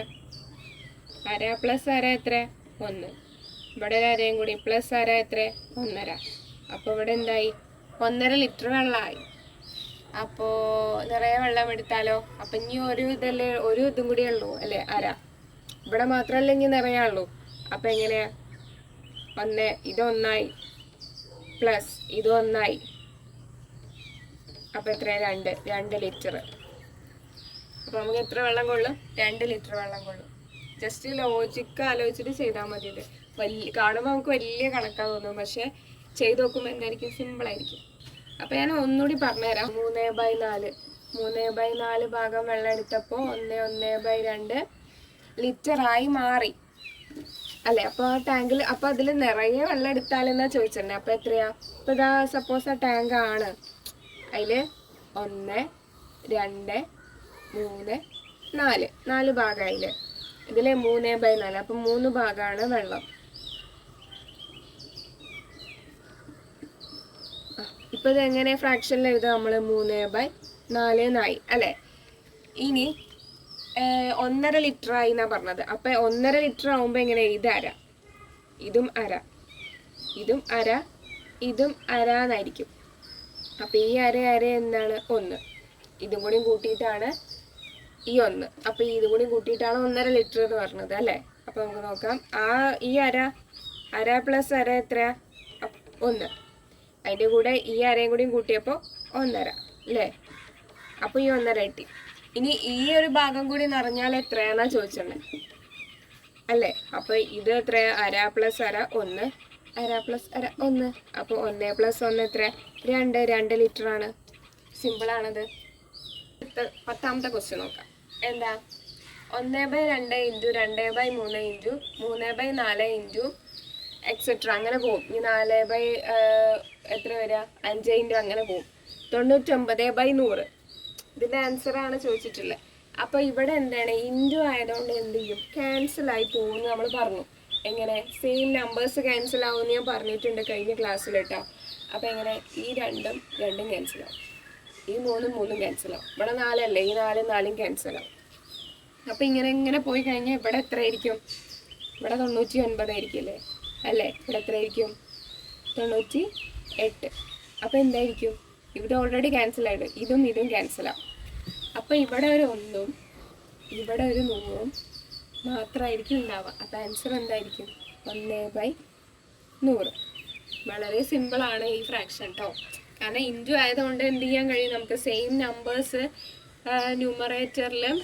Speaker 1: അര പ്ലസ് അര എത്ര? 1. ഇവിടെ ഒരു അരയും കൂടി പ്ലസ് അര എത്ര? 1.5. അപ്പോൾ ഇവിടെ എന്തായി? 1.5 ലിറ്റർ വെള്ളമായി. അപ്പോൾ നിറയെ വെള്ളം എടുത്താലോ? അപ്പം ഇനി ഒരു ഇതും കൂടിയേ ഉള്ളൂ അല്ലേ? അര. ഇവിടെ മാത്രമല്ല ഇനി നിറയാള്ളൂ. അപ്പം എങ്ങനെയാ? 1 ഇത് 1 പ്ലസ് ഇത് 1. അപ്പം എത്ര? 2 ലിറ്റർ. അപ്പം നമുക്ക് എത്ര വെള്ളം കൊള്ളും? 2 ലിറ്റർ വെള്ളം കൊള്ളും. ജസ്റ്റ് ലോജിക്ക് ആലോചിച്ചിട്ട് ചെയ്താൽ മതി. ഇത് കാണുമ്പോൾ നമുക്ക് വലിയ കണക്കാ തോന്നും, പക്ഷെ ചെയ്ത് നോക്കുമ്പോൾ എന്തായിരിക്കും? സിമ്പിളായിരിക്കും. അപ്പം ഞാൻ ഒന്നുകൂടി പറഞ്ഞുതരാം. 3/4 ഭാഗം വെള്ളം എടുത്തപ്പോൾ 1/2 ലിറ്ററായി മാറി അല്ലെ. അപ്പൊ ആ ടാങ്കിൽ അപ്പൊ അതിൽ നിറയെ വെള്ളം എടുത്താലെന്നാ ചോദിച്ചിട്ടുണ്ട്. അപ്പൊ എത്രയാ? ഇപ്പൊ ഇതാ സപ്പോസ് ആ ടാങ്ക് ആണ്, അതില് 1 2 3 4 ഭാഗമായില്ലേ. ഇതില് 3/4, അപ്പൊ 3 ഭാഗമാണ് വെള്ളം. ഇപ്പൊ ഇത് എങ്ങനെ ഫ്രാക്ഷനിൽ എഴുതാം? നമ്മള് 3/4 എന്നായി അല്ലെ. ഇനി 1.5 ലിറ്റർ ആയി എന്നാ പറഞ്ഞത്. അപ്പൊ 1.5 ലിറ്റർ ആവുമ്പോ എങ്ങനെ? ഇത് അര, ഇതും അര, ഇതും അര, ഇതും അര എന്നായിരിക്കും. അപ്പൊ ഈ അര എന്താണ്? 1. ഇതും കൂടി കൂട്ടിയിട്ടാണ് ഈ 1. അപ്പൊ ഇതും കൂടി കൂട്ടിയിട്ടാണ് 1.5 ലിറ്റർ എന്ന് പറഞ്ഞത് അല്ലെ. അപ്പൊ നമുക്ക് നോക്കാം. ഈ അര പ്ലസ് അര എത്രയാ? 1. അതിന്റെ കൂടെ ഈ അരയും കൂടി കൂട്ടിയപ്പോ 1.5 അല്ലേ. അപ്പൊ ഈ 1.5 കിട്ടി. ഇനി ഈ ഒരു ഭാഗം കൂടി നിറഞ്ഞാൽ എത്രയാന്നാ ചോദിച്ചത് അല്ലേ. അപ്പൊ ഇത് എത്രയാ? അര പ്ലസ് അര 1, അര പ്ലസ് അര 1. അപ്പൊ 1 + 1 എത്ര? 2 ലിറ്റർ ആണ്. സിമ്പിൾ ആണത്. 10ാമത്തെ ക്വസ്റ്റ്യൻ നോക്കാം. എന്താ? 1/2 ഇൻറ്റു 2/3 ഇൻറ്റു 3/4 ഇൻറ്റു എക്സെട്ര അങ്ങനെ പോകും. ഈ 4 എത്ര വരിക? 5 ഇൻറ്റു അങ്ങനെ പോകും. 99/100. ഇതിന്റെ ആൻസർ ആണ് ചോദിച്ചിട്ടുള്ളത്. അപ്പൊ ഇവിടെ എന്താണ്? ഇൻറ്റു ആയതുകൊണ്ട് എന്ത് ചെയ്യും? ക്യാൻസൽ ആയി പോകും നമ്മൾ പറഞ്ഞു. എങ്ങനെ? സെയിം നമ്പേഴ്സ് ക്യാൻസൽ ആവുമെന്ന് ഞാൻ പറഞ്ഞിട്ടുണ്ട് കഴിഞ്ഞ ക്ലാസ്സിൽ കേട്ടോ. അപ്പൊ എങ്ങനെ? ഈ 2 ക്യാൻസൽ ആവും, ഈ 3 ക്യാൻസൽ ആവും. ഇവിടെ 4 അല്ലേ, ഈ 4 ക്യാൻസൽ ആവും. അപ്പൊ ഇങ്ങനെ പോയി കഴിഞ്ഞാൽ ഇവിടെ എത്ര ആയിരിക്കും? ഇവിടെ 99 ആയിരിക്കും അല്ലേ. ഇവിടെ എത്ര ആയിരിക്കും? 98. അപ്പൊ എന്തായിരിക്കും? ഇവിടെ ഓൾറെഡി ക്യാൻസൽ ആയിട്ട് ഇതും ക്യാൻസൽ ആവും. അപ്പൊ ഇവിടെ ഒരു 1ഉം ഇവിടെ ഒരു 100ഉം മാത്രമായിരിക്കും ഉണ്ടാവുക. അപ്പൊ ആൻസർ എന്തായിരിക്കും? 1/100. വളരെ സിമ്പിൾ ആണ് ഈ ഫ്രാക്ഷൻ കേട്ടോ. കാരണം ഇൻറ്റു ആയതുകൊണ്ട് എന്ത് ചെയ്യാൻ കഴിയും? നമുക്ക് സെയിം നമ്പേഴ്സ് ന്യൂമറേറ്ററിലും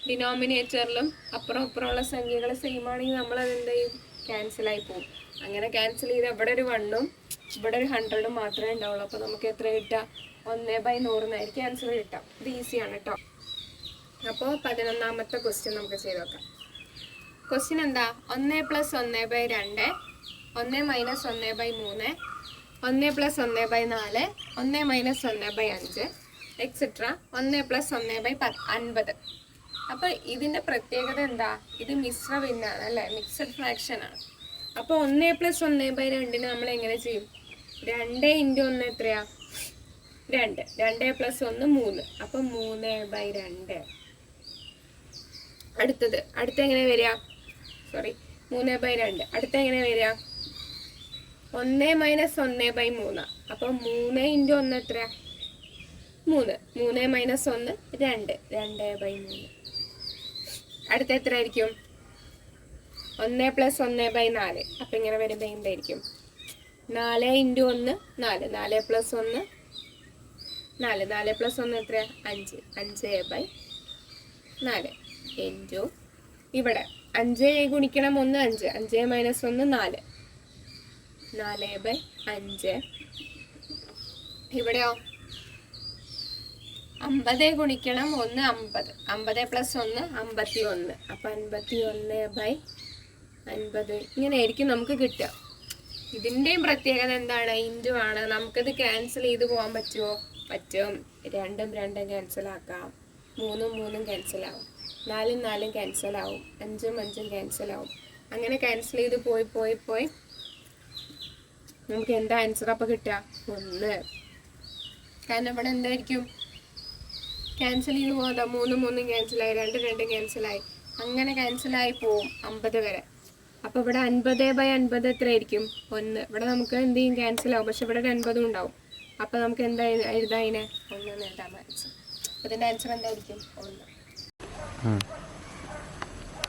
Speaker 1: ഡിനോമിനേറ്ററിലും അപ്പുറമുള്ള സംഖ്യകൾ സെയിം ആണെങ്കിൽ നമ്മൾ അതെന്ത് ചെയ്യും? ക്യാൻസലായി പോകും. അങ്ങനെ ക്യാൻസൽ ചെയ്ത് ഇവിടെ ഒരു 1ഉം ഇവിടെ ഒരു 100ഉം മാത്രമേ ഉണ്ടാവുള്ളൂ. അപ്പോൾ നമുക്ക് എത്ര കിട്ടുക? 1/100 എന്നായിരിക്കും ആൻസർ കിട്ടാം. ഇത് ഈസിയാണ് കേട്ടോ. അപ്പോൾ 11ാമത്തെ ക്വസ്റ്റ്യൻ നമുക്ക് ചെയ്ത് നോക്കാം. ക്വസ്റ്റ്യൻ എന്താ? 1 + 1/2, 1 - 1/3, 1 + 1/4, 1 - 1/5 എക്സെട്ര 1 + 1/50. അപ്പൊ ഇതിന്റെ പ്രത്യേകത എന്താ? ഇത് മിശ്ര ഭിന്നാണ് അല്ലെ, മിക്സഡ് ഫ്രാക്ഷൻ ആണ്. അപ്പൊ 1 + 1/2 നമ്മൾ എങ്ങനെ ചെയ്യും? 2 × 1 എത്രയാ? 2. 2 + 1 3. അപ്പൊ 3/2. അടുത്ത എങ്ങനെ വരിക? 3/2. അടുത്ത എങ്ങനെ വരിക? 1 - 1/3. അപ്പൊ 3 × 1 എത്രയാ? 3. 3 - 1 2. 2/3. അടുത്ത എത്ര ആയിരിക്കും? 1 + 1/4. അപ്പൊ ഇങ്ങനെ വരുമ്പോ എന്തായിരിക്കും? 4 × 1 4. 4 + 1 4. 4 + 1 എത്രയാ? 5. 5/4 ഇൻറ്റു ഇവിടെ 5 ഗുണിക്കണം 1 5. 5 - 1 4. 4/5. ഇവിടെയോ 50 ഗുണിക്കണം 1 50. 50 + 1 51. അപ്പൊ 51/50 ഇങ്ങനെ ആയിരിക്കും നമുക്ക് കിട്ടുക. ഇതിന്റെയും പ്രത്യേകത എന്താണ്? ഇൻറ്റു ആണ്. നമുക്കിത് ക്യാൻസൽ ചെയ്ത് പോകാൻ പറ്റുമോ? പറ്റും. 2 ക്യാൻസൽ ആക്കാം, 3 ക്യാൻസൽ ആവും, 4 ക്യാൻസൽ ആവും, 5 ക്യാൻസൽ ആവും. അങ്ങനെ ക്യാൻസൽ ചെയ്ത് പോയി നമുക്ക് എന്താ ആൻസർ അപ്പൊ കിട്ടുക? 1. കാരണം ഇവിടെ എന്തായിരിക്കും? ക്യാൻസൽ ചെയ്ത് പോകാം. 3 ക്യാൻസലായി, 2 ക്യാൻസലായി, അങ്ങനെ ക്യാൻസലായി പോവും 50 വരെ. അപ്പൊ ഇവിടെ 50/50 എത്രയായിരിക്കും? 1. ഇവിടെ നമുക്ക് എന്ത് ചെയ്യും? ക്യാൻസൽ ആവും. പക്ഷെ ഇവിടെ 50 ഉണ്ടാവും. അപ്പൊ നമുക്ക് എന്താ എഴുതാം? അതിനെ 1 എഴുതാൻ ആൻസർ. അപ്പൊ ഇതിന്റെ ആൻസർ എന്തായിരിക്കും? 1.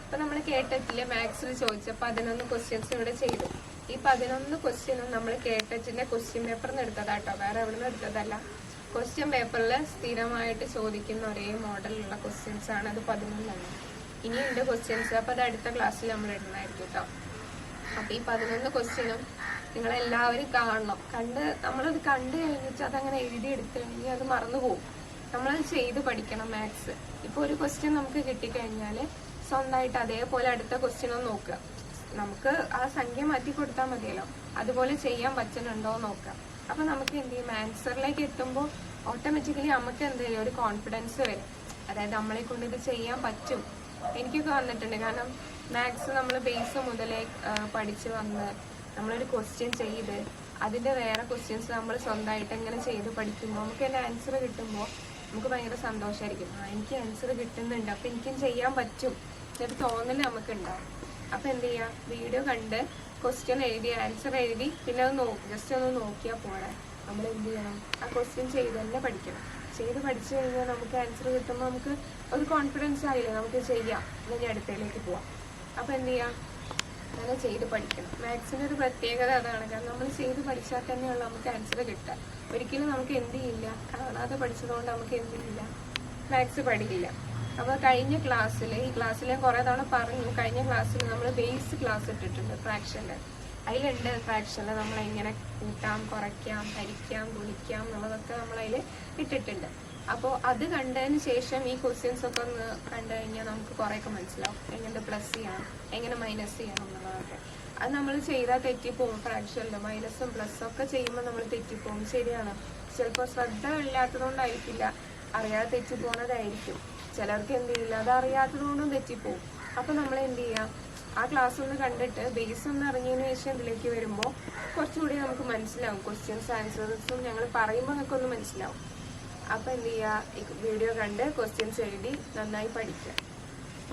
Speaker 1: അപ്പൊ നമ്മൾ കേട്ടിട്ടില്ലേ മാത്സിൽ ചോദിച്ച 11 ക്വസ്റ്റ്യൻസ് ഇവിടെ ചെയ്തു. ഈ 11 ക്വസ്റ്റ്യനും നമ്മൾ കേട്ടിട്ടിന്റെ ക്വസ്റ്റ്യൻ പേപ്പറിന് എടുത്തതാട്ടോ, വേറെ എവിടെ നിന്ന് എടുത്തതല്ല. ക്വസ്റ്റ്യൻ പേപ്പറിൽ സ്ഥിരമായിട്ട് ചോദിക്കുന്ന ഒരേ മോഡലുള്ള ക്വസ്റ്റ്യൻസ് ആണ്. അത് 11 ഇനിയുണ്ട് ക്വസ്റ്റ്യൻസ്. അപ്പൊ അത് അടുത്ത ക്ലാസ്സിൽ നമ്മൾ ഇടുന്നതായിരിക്കും കേട്ടോ. അപ്പൊ ഈ 11 ക്വസ്റ്റ്യനും നിങ്ങളെല്ലാവരും കാണണം. നമ്മളത് കണ്ടു കഴിഞ്ഞിട്ട് അതങ്ങനെ എഴുതിയെടുത്ത് കഴിഞ്ഞാൽ അത് മറന്നു പോകും. നമ്മളത് ചെയ്ത് പഠിക്കണം മാത്സ്. ഇപ്പൊ ഒരു ക്വസ്റ്റ്യൻ നമുക്ക് കിട്ടിക്കഴിഞ്ഞാൽ സ്വന്തമായിട്ട് അതേപോലെ അടുത്ത ക്വസ്റ്റ്യൻ ഒന്ന് നോക്കുക. നമുക്ക് ആ സംഖ്യ മാറ്റി കൊടുത്താൽ മതിയല്ലോ, അതുപോലെ ചെയ്യാൻ പറ്റുന്നുണ്ടോ നോക്കാം. അപ്പൊ നമുക്ക് എന്ത് ചെയ്യും, ആൻസറിലേക്ക് എത്തുമ്പോൾ ഓട്ടോമാറ്റിക്കലി നമുക്ക് എന്ത് ചെയ്യും, ഒരു കോൺഫിഡൻസ് വരും. അതായത് നമ്മളെ കൊണ്ട് ഇത് ചെയ്യാൻ പറ്റും. എനിക്കൊക്കെ വന്നിട്ടുണ്ട്. കാരണം മാത്സ് നമ്മൾ ബേസ് മുതലേ പഠിച്ച് വന്ന് നമ്മളൊരു ക്വസ്റ്റ്യൻ ചെയ്ത് അതിന്റെ വേറെ ക്വസ്റ്റ്യൻസ് നമ്മൾ സ്വന്തമായിട്ട് എങ്ങനെ ചെയ്ത് പഠിക്കുമ്പോൾ നമുക്ക് അതിന്റെ ആൻസർ കിട്ടുമ്പോൾ നമുക്ക് ഭയങ്കര സന്തോഷമായിരിക്കും. എനിക്ക് ആൻസർ കിട്ടുന്നുണ്ട്, അപ്പൊ എനിക്കും ചെയ്യാൻ പറ്റും എന്നൊരു തോന്നൽ നമുക്ക് ഉണ്ടാവും. അപ്പൊ എന്ത് ചെയ്യാ, വീഡിയോ കണ്ട് ക്വസ്റ്റ്യൻ എഴുതി ആൻസർ എഴുതി പിന്നെ അത് ജസ്റ്റ് ഒന്ന് നോക്കിയാൽ പോരാ. നമ്മൾ എന്ത് ചെയ്യണം, ആ ക്വസ്റ്റ്യൻ ചെയ്ത് തന്നെ പഠിക്കണം. ചെയ്ത് പഠിച്ചു കഴിഞ്ഞാൽ നമുക്ക് ആൻസർ കിട്ടുമ്പോൾ നമുക്ക് ഒരു കോൺഫിഡൻസ് ആയില്ലേ, നമുക്ക് ചെയ്യാം, ഇനി അടുത്തതിലേക്ക് പോവാം. അപ്പൊ എന്ത് ചെയ്യാം, അങ്ങനെ ചെയ്ത് പഠിക്കണം. മാത്സിന്റെ ഒരു പ്രത്യേകത അതാണ്. കാരണം നമ്മൾ ചെയ്ത് പഠിച്ചാൽ തന്നെയുള്ള നമുക്ക് ആൻസർ കിട്ടുക. ഒരിക്കലും നമുക്ക് എന്ത് ചെയ്യില്ല, കാണാതെ പഠിച്ചതുകൊണ്ട് നമുക്ക് എന്ത് ചെയ്യില്ല, മാത്സ് പഠിക്കില്ല. അപ്പൊ കഴിഞ്ഞ ക്ലാസ്സിൽ, ഈ ക്ലാസ്സിൽ ഞാൻ കുറെ തവണ പറഞ്ഞു, കഴിഞ്ഞ ക്ലാസ്സിൽ നമ്മൾ ബേസ് ക്ലാസ് ഇട്ടിട്ടുണ്ട് ഫ്രാക്ഷൻ്റെ. അതിലുണ്ട് ഫ്രാക്ഷനിൽ നമ്മൾ എങ്ങനെ കൂട്ടാം, കുറയ്ക്കാം, ഹരിക്കാം, ഗുണിക്കാം എന്നുള്ളതൊക്കെ നമ്മളതിൽ ഇട്ടിട്ടുണ്ട്. അപ്പോൾ അത് കണ്ടതിന് ശേഷം ഈ ക്വസ്റ്റ്യൻസ് ഒക്കെ ഒന്ന് കണ്ടു കഴിഞ്ഞാൽ നമുക്ക് കുറേയൊക്കെ മനസ്സിലാവും എങ്ങനെ പ്ലസ് ചെയ്യണം, എങ്ങനെ മൈനസ് ചെയ്യണം എന്നുള്ളതൊക്കെ. അത് നമ്മൾ ചെയ്താൽ തെറ്റിപ്പോവും. ഫ്രാക്ഷനിൽ മൈനസും പ്ലസും ഒക്കെ ചെയ്യുമ്പോൾ നമ്മൾ തെറ്റിപ്പോവും. ശരിയാണ്, ചിലപ്പോൾ ശ്രദ്ധ ഇല്ലാത്തതുകൊണ്ടായിരിക്കില്ല, അറിയാതെ തെറ്റിപ്പോകുന്നതായിരിക്കും. ചിലർക്ക് എന്ത് ചെയ്യില്ല, അത് അറിയാത്തത് കൊണ്ടും തെറ്റിപ്പോവും. അപ്പൊ നമ്മൾ എന്ത് ചെയ്യാം, ആ ക്ലാസ് ഒന്ന് കണ്ടിട്ട് ബേസ് ഒന്ന് ഇറങ്ങിയതിനു ശേഷം ഇതിലേക്ക് വരുമ്പോൾ കുറച്ചുകൂടി നമുക്ക് മനസ്സിലാവും. ക്വസ്റ്റ്യൻസ് ആൻസേഴ്സും ഞങ്ങൾ പറയുമ്പോൾ നമുക്ക് ഒന്ന് മനസ്സിലാവും. അപ്പൊ എന്ത് ചെയ്യുക, വീഡിയോ കണ്ട് ക്വസ്റ്റ്യൻസ് എഴുതി നന്നായി പഠിക്കുക.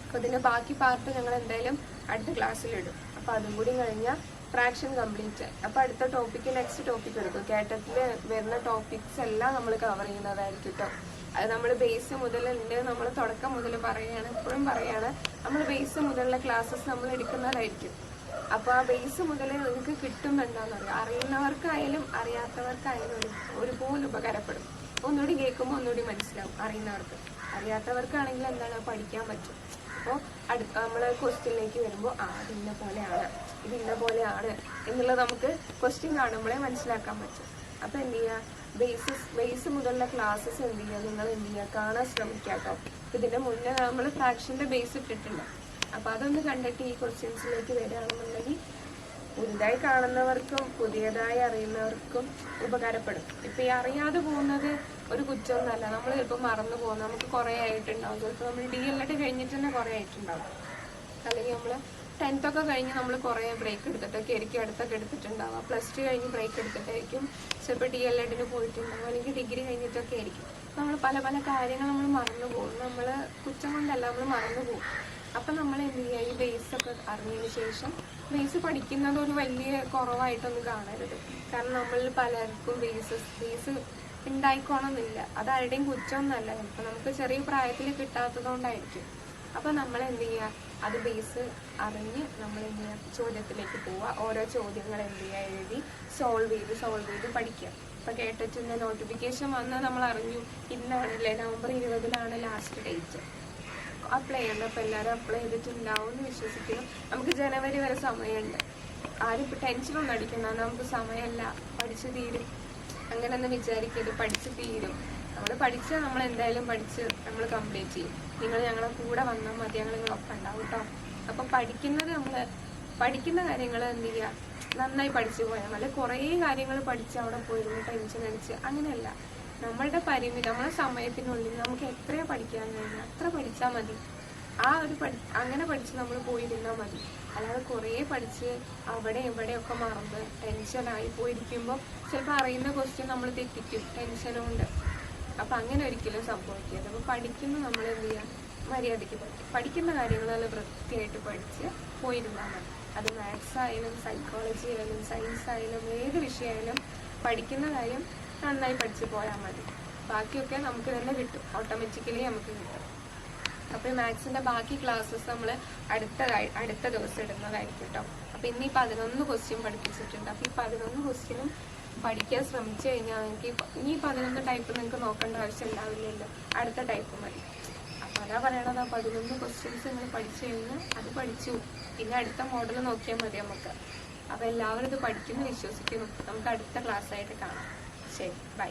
Speaker 1: അപ്പൊ ഇതിന്റെ ബാക്കി പാർട്ട് ഞങ്ങൾ എന്തായാലും അടുത്ത ക്ലാസ്സിലിടും. അപ്പൊ അതും കൂടി കഴിഞ്ഞാൽ ഫ്രാക്ഷൻ കംപ്ലീറ്റ് ആയി. അപ്പൊ അടുത്ത ടോപ്പിക്ക് നെക്സ്റ്റ് ടോപ്പിക് എടുക്കും. കേട്ടത്തിൽ വരുന്ന ടോപ്പിക്സ് എല്ലാം നമ്മൾ കവർ ചെയ്യുന്നതായിരിക്കും കേട്ടോ. അത് നമ്മൾ ബേസ് മുതലുണ്ട്, നമ്മൾ തുടക്കം മുതൽ പറയുകയാണ്, എപ്പോഴും പറയാണ്, നമ്മൾ ബേസ് മുതലുള്ള ക്ലാസ്സസ് നമ്മൾ എടുക്കുന്നതായിരിക്കും. അപ്പൊ ആ ബേസ് മുതൽ നിങ്ങൾക്ക് കിട്ടും എന്താണെന്നറിയാം. അറിയുന്നവർക്കായാലും അറിയാത്തവർക്കായാലും ഒരുപോലെ ഉപകാരപ്പെടും. ഒന്നുകൂടി കേൾക്കുമ്പോൾ ഒന്നുകൂടി മനസ്സിലാവും അറിയുന്നവർക്ക്. അറിയാത്തവർക്കാണെങ്കിൽ എന്താണ്, പഠിക്കാൻ പറ്റും. അപ്പോൾ നമ്മൾ ക്വസ്റ്റ്യനിലേക്ക് വരുമ്പോൾ ഇത് ഇന്ന പോലെയാണ്, ഇത് ഇന്ന പോലെയാണ് എന്നുള്ളത് നമുക്ക് ക്വസ്റ്റ്യൻ കാണുമ്പോഴേ മനസ്സിലാക്കാൻ പറ്റും. അപ്പൊ എന്ത് ചെയ്യുക, ബേസ് മുതലുള്ള ക്ലാസ്സസ് എന്ത് ചെയ്യുക, നിങ്ങൾ എന്ത് ചെയ്യുക, കാണാൻ ശ്രമിക്കുക കേട്ടോ. ഇതിന്റെ മുന്നേ നമ്മൾ ഫ്രാക്ഷന്റെ ബേസ് ഇട്ടിട്ടുണ്ട്. അപ്പൊ അതൊന്ന് കണ്ടിട്ട് ഈ ക്വസ്റ്റ്യൻസിലേക്ക് വരികയാണെന്നുണ്ടെങ്കിൽ പുതുതായി കാണുന്നവർക്കും പുതിയതായി അറിയുന്നവർക്കും ഉപകാരപ്പെടും. ഇപ്പൊ ഈ അറിയാതെ പോകുന്നത് ഒരു കുറ്റമൊന്നുമല്ല. നമ്മൾ ചിലപ്പോൾ മറന്നു പോകുന്നത് നമുക്ക് കുറെ ആയിട്ടുണ്ടാവും. ചിലപ്പോൾ നമ്മൾ DLED കഴിഞ്ഞിട്ട് തന്നെ കുറെ ആയിട്ടുണ്ടാവും. അല്ലെങ്കിൽ നമ്മൾ 10th ഒക്കെ കഴിഞ്ഞ് നമ്മൾ കുറെ ബ്രേക്ക് എടുത്തിട്ടൊക്കെ ആയിരിക്കും അടുത്തൊക്കെ എടുത്തിട്ടുണ്ടാവുക. +2 കഴിഞ്ഞ് ബ്രേക്ക് എടുത്തിട്ടായിരിക്കും ചിലപ്പോൾ DLED പോയിട്ടുണ്ടാവും. അല്ലെങ്കിൽ ഡിഗ്രി കഴിഞ്ഞിട്ടൊക്കെ ആയിരിക്കും. നമ്മൾ പല പല കാര്യങ്ങൾ നമ്മൾ മറന്നു പോകും. നമ്മൾ കുറ്റം കൊണ്ടല്ല, നമ്മൾ മറന്നു പോകും. അപ്പം നമ്മൾ എന്ത് ചെയ്യുക, ഈ ബേസൊക്കെ അറിഞ്ഞതിന് ശേഷം ബേസ് പഠിക്കുന്നത് ഒരു വലിയ കുറവായിട്ടൊന്നും കാണരുത്. കാരണം നമ്മളിൽ പലർക്കും ബേസ് ഉണ്ടായിക്കോണമെന്നില്ല. അത് ആരുടെയും കുറ്റമൊന്നുമല്ല. ചിലപ്പോൾ നമുക്ക് ചെറിയ പ്രായത്തിൽ കിട്ടാത്തത് കൊണ്ടായിരിക്കും. അപ്പം നമ്മൾ എന്ത് ചെയ്യുക, അത് ബേസ് അറിഞ്ഞ് നമ്മൾ എന്ത് ചെയ്യുക, ചോദ്യത്തിലേക്ക് പോവുക. ഓരോ ചോദ്യങ്ങൾ എന്ത് ചെയ്യുക, എഴുതി സോൾവ് ചെയ്ത് പഠിക്കുക. ഇപ്പം കേട്ടിട്ട് നോട്ടിഫിക്കേഷൻ വന്നാൽ നമ്മൾ അറിഞ്ഞു ഇന്നാണല്ലേ, November 20 ലാസ്റ്റ് ഡേറ്റ്. അപ്ലൈ ചെയ്യണം. അപ്പോൾ എല്ലാവരും അപ്ലൈ ചെയ്തിട്ടുണ്ടാവും എന്ന് വിശ്വസിക്കുന്നു. നമുക്ക് ജനുവരി വരെ സമയമുണ്ട്. ആരും ഇപ്പോൾ ടെൻഷനൊന്നും അടിക്കണ്ട, നമുക്ക് സമയമല്ല, പഠിച്ച് തീരും അങ്ങനെയൊന്നും വിചാരിക്കരുത്. പഠിച്ച് തീരും. നമ്മൾ പഠിച്ചാൽ നമ്മൾ എന്തായാലും പഠിച്ച് നമ്മൾ കംപ്ലീറ്റ് ചെയ്യും. നിങ്ങൾ ഞങ്ങളെ കൂടെ വന്നാൽ മതി, ഞങ്ങൾ നിങ്ങളൊപ്പം ഉണ്ടാവും കേട്ടോ. അപ്പം പഠിക്കുന്ന കാര്യങ്ങൾ എന്ത് ചെയ്യുക, നന്നായി പഠിച്ചു പോയാൽ മതി. കുറേ കാര്യങ്ങൾ പഠിച്ച് അവിടെ പോയിരുന്നു ടെൻഷൻ അടിച്ച് അങ്ങനെയല്ല. നമ്മളുടെ പരിമിതി, നമ്മുടെ സമയത്തിനുള്ളിൽ നമുക്ക് എത്രയോ പഠിക്കാൻ കഴിഞ്ഞാൽ അത്ര പഠിച്ചാൽ മതി. അങ്ങനെ പഠിച്ച് നമ്മൾ പോയിരുന്നാൽ മതി. അല്ലാതെ കുറേ പഠിച്ച് അവിടെ ഇവിടെയൊക്കെ മറന്ന് ടെൻഷനായി പോയിരിക്കുമ്പോൾ ചിലപ്പോൾ അറിയുന്ന ക്വസ്റ്റ്യൻ നമ്മൾ തെറ്റിക്കും ടെൻഷനുകൊണ്ട്. അപ്പം അങ്ങനെ ഒരിക്കലും സംഭവിക്കരുത്. അപ്പോൾ പഠിക്കുന്ന നമ്മൾ എന്ത് ചെയ്യുക, മര്യാദയ്ക്ക് പഠിക്കുന്ന കാര്യങ്ങൾ നല്ല വൃത്തിയായിട്ട് പഠിച്ച് പോയിരുന്നാൽ മതി. അത് മാത്സ് ആയാലും സൈക്കോളജി ആയാലും സയൻസ് ആയാലും ഏത് വിഷയമായാലും പഠിക്കുന്ന കാര്യം നന്നായി പഠിച്ച് പോയാൽ മതി. ബാക്കിയൊക്കെ നമുക്ക് തന്നെ കിട്ടും, ഓട്ടോമാറ്റിക്കലി നമുക്ക് കിട്ടും. അപ്പോൾ ഈ മാത്സിൻ്റെ ബാക്കി ക്ലാസ്സസ് നമ്മൾ അടുത്ത ദിവസം ഇടുന്നതായിരിക്കും കേട്ടോ. അപ്പോൾ ഇന്ന് ഈ 11 ക്വസ്റ്റ്യൻ പഠിപ്പിച്ചിട്ടുണ്ട്. അപ്പോൾ ഈ 11 ക്വസ്റ്റ്യനും പഠിക്കാൻ ശ്രമിച്ചു കഴിഞ്ഞാൽ നിങ്ങൾക്ക് ഈ 11 ടൈപ്പ് നിങ്ങൾക്ക് നോക്കേണ്ട ആവശ്യം ഉണ്ടാവില്ലല്ലോ, അടുത്ത ടൈപ്പ് മതി. അപ്പോൾ അതാ പറയണത്, 11 ക്വസ്റ്റ്യൻസ് നിങ്ങൾ പഠിച്ചു കഴിഞ്ഞാൽ അത് പഠിച്ചു, പിന്നെ അടുത്ത മോഡൽ നോക്കിയാൽ മതി നമുക്ക്. അപ്പോൾ എല്ലാവരും ഇത് പഠിക്കുമെന്ന് വിശ്വസിക്കുന്നു. നമുക്ക് അടുത്ത ക്ലാസ്സായിട്ട് കാണാം. ശരി, ബൈ.